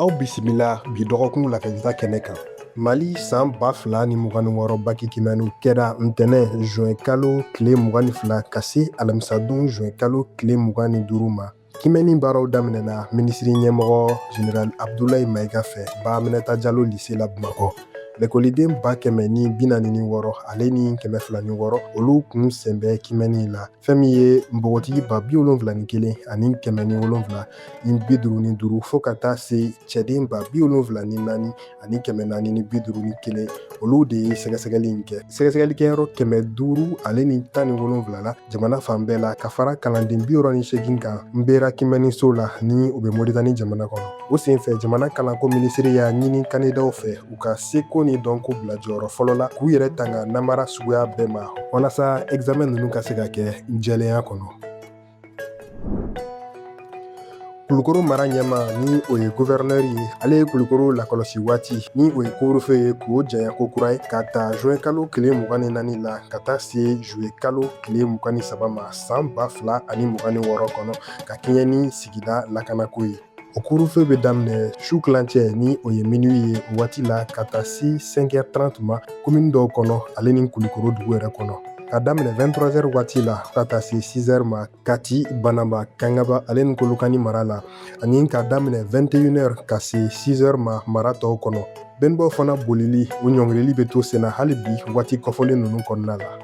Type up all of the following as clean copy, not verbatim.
Aw bisimila bi dɔgɔkun lafɛta kɛnɛ kan. Mali san 2026 baki kimɛnniw kɛra ntɛnɛn juin kalo tile 22 ka se alamisadon juin kalo tile 25 ma. Kimɛnni baaraw daminɛna minisiri ɲɛmɔgɔ General Abdoulaye Maiga fɛ Ba Aminata Jalo lycée la Bamakɔ. L'écoliden 146 ale ni 206 olu kun sen bɛ kimɛnni la. Fɛn min ye npogotigi 71 ani 107 ni 55 fo ka taa se cɛden 74 ani 451 olu de ye sɛgɛsɛgɛli in kɛ. Sɛgɛsɛgɛlikɛyɔrɔ 500 ale ni 17 la jamana fan bɛɛ la ka fara kalanden 68 kan Nbera kimɛnniso la ni u bɛ Moritani jamana kɔnɔ. O senfɛ jamana kalanko minisiri y'a ɲini kandidaw fɛ u ka seko ni dɔnko bila jɔyɔrɔ fɔlɔ la k'u yɛrɛ tanga namara suguya bɛɛ ma walasa examen ninnu ka se ka kɛ jɛlenya kɔnɔ. Kulukoro mara ɲɛma ni o ye gouverneur ye ale ye Kulukoro lakɔlɔsi waati ni o ye couvre-feu ye k'o janya ko kura ye ka ta juin kalo tile 24 la ka taa se juillet kalo tile 23 ma san 2026 kɔnɔ ka kɛɲɛ ni sigida lakanako ye. O couvre-feu bɛ daminɛ su kilancɛ ni o ye minuit ye o waati la ka taa se 5h30 ma commune dɔw kɔnɔ ale ni Kulukoro dugu yɛrɛ kɔnɔ. Ka daminɛ 23h waati la ka taa se 6h ma Kati, Banaba, Kangaba ale ni Kolokani mara la ani ka daminɛ 21h ka se 6h ma mara tɔw kɔnɔ. Bɛnbaw fana bolili o ɲɔngirili bɛ to senna hali bi waati kɔfɔlen ninnu kɔnɔna la.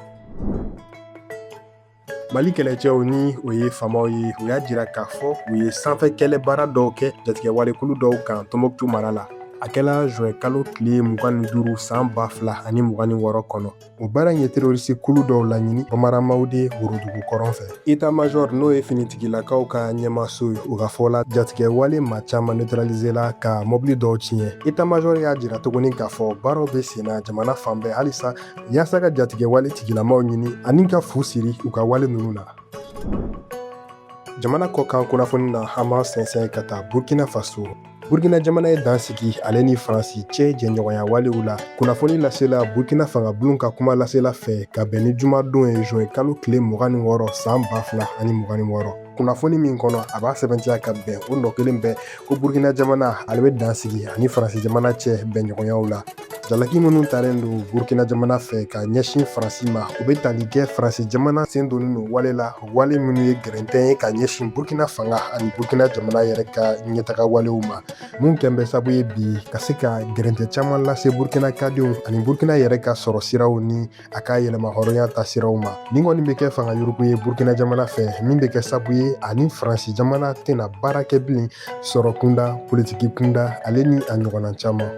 Mali kɛlɛcɛw ni o ye faamaw ye u y'a jira k'a fɔ u ye sanfɛ kɛlɛ baara dɔw kɛ jatigɛwalekulu dɔw kan Tɔnbɔkutu mara la. A kɛla juin kalo tile 25 san 2026 kɔnɔ. O baara in ye terroriste kulu dɔw laɲini Bamaramaw de Worodugu kɔrɔn fɛ. État-major n'o ye finitigilakaw ka ɲɛmaso ye o ka fɔ la jatigɛwale maa caman neutraliser la ka mobili dɔw tiɲɛ. État-major y'a jira tuguni k'a fɔ baaraw bɛ senna jamana fan bɛɛ halisa yaasa ka jatigɛwale tigilamaw ɲini ani ka fu siri u ka wale ninnu na. Jamana kɔkan kunnafoni na an b'a sɛnsɛn ka taa Burkina Faso. Burkina jamana ye dan sigi ale ni Faransi cɛ jɛɲɔgɔnya walew la. Kunnafoni lasela Burkina fangabulon ka kuma lasela fɛ ka bɛn ni jumadon ye juin kalo tile 26 san 2026. Kunnafoni min kɔnɔ a b'a sɛbɛntiya ka bɛn o nɔ kelen bɛɛ ko Burkina jamana ale bɛ dan sigi ani Faransi jamana cɛ bɛnɲɔgɔnyaw la. Jalaki minnu talen don Burkina jamana fɛ ka ɲɛsin Faransi ma u bɛ tali kɛ Faransi jamana sen donnen don wale la wale minnu ye gɛrɛntɛn ye ka ɲɛsin Burkina fanga ani Burkina jamana yɛrɛ ka ɲɛtaga walew ma. Mun kɛn bɛ sabu ye bi ka se ka gɛrɛntɛ caman lase Burkina kadenw ani Burkina yɛrɛ ka sɔrɔ siraw ni a ka yɛlɛma hɔrɔnya ta siraw ma. Nin kɔni bɛ kɛ fanga yurugu ye Burkina jamana fɛ min bɛ kɛ sabu ye ani Faransi jamana tɛna baara kɛ bilen sɔrɔ kunda politiki kunda ale ni a ɲɔgɔnna caman.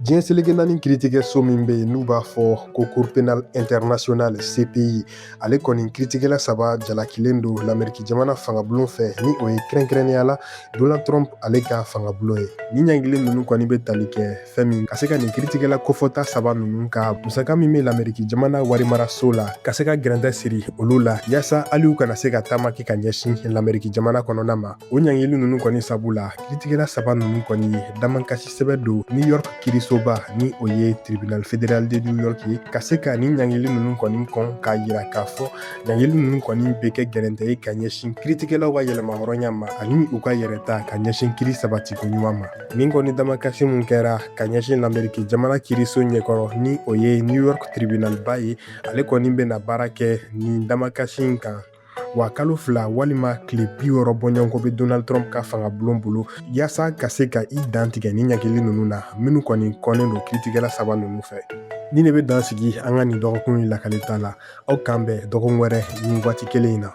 Diɲɛ seleke naani kiiritigɛso min bɛ yen n'u b'a fɔ ko Cour pénale internationale CPI ale kɔni kiiritigɛla 3 jalakilen don l'Amérique jamana fangabulon fɛ ni o ye kɛrɛnkɛrɛnnenya la Donald Trump ale ka fangabulon ye. Ni ɲangilen ninnu kɔni bɛ tali kɛ fɛn min ka se ka nin kiiritigɛla kofɔta 3 ninnu ka musaka min bɛ l'Amérique jamana warimaraso la ka se ka gɛrɛntɛ siri olu la yaasa hali u kana se ka taama kɛ ka ɲɛsin l'Amérique jamana kɔnɔna ma. O ɲangili ninnu kɔni sabu la kiiritigɛla 3 ninnu kɔni damankasi sɛbɛn don New York kiirisoba ni o ye Tribunal fédéral de New York ye ka se ka ni ɲangili ninnu kɔni kɔn k'a yira k'a fɔ ɲangili ninnu kɔni bɛ kɛ gɛrɛntɛ ye ka ɲɛsin kiiritigɛlaw ka yɛlɛma hɔrɔnya ma ani u ka yɛrɛta ka ɲɛsin kiiri sabatiko ɲuman ma. Min kɔni damakasi mun kɛra ka ɲɛsin l'Amérique jamana kiiriso ɲɛkɔrɔ ni o ye New York Tribunal ba ye ale kɔni bɛna baara kɛ nin damakasi in kan. Wa kalo 2 walima tile 60 bɔɲɔgɔnko bɛ Donald Trump ka fangabulon bolo yaasa ka se ka i dan tigɛ ni ɲagili ninnu na minnu kɔni kɔnnen don kiiritigɛla 3 ninnu fɛ. Ni ne bɛ dan sigi an ka nin dɔgɔkun in lakalita la aw k'an bɛn dɔgɔkun wɛrɛ ni waati kelen in na.